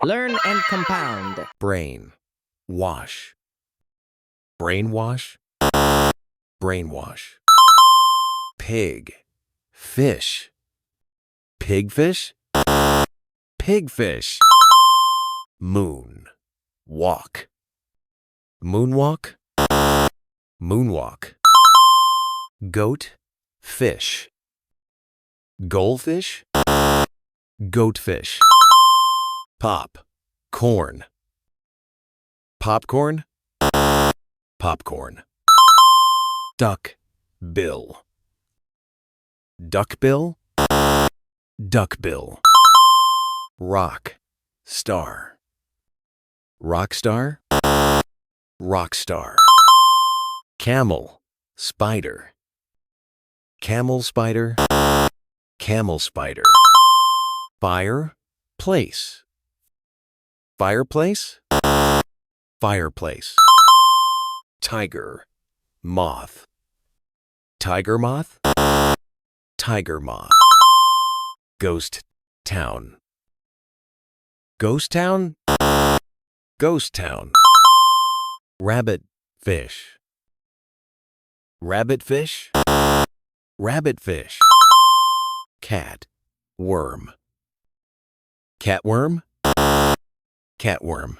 Learn and compound. Brain, wash. Brainwash, brainwash. Pig, fish. Pigfish, pigfish. Moon, walk. Moonwalk, moonwalk. Goat, fish. Goldfish, goatfish. Pop, corn. Popcorn, popcorn. Duck, bill. Duckbill, duckbill. Rock, star. Rockstar, rockstar. Camel, spider. Camel spider, camel spider. Fire, place. Fireplace, fireplace. Tiger, moth. Tiger moth, tiger moth. Ghost town. Ghost town, ghost town. Rabbit fish. Rabbit fish, rabbit fish. Cat, worm. Catworm, catworm.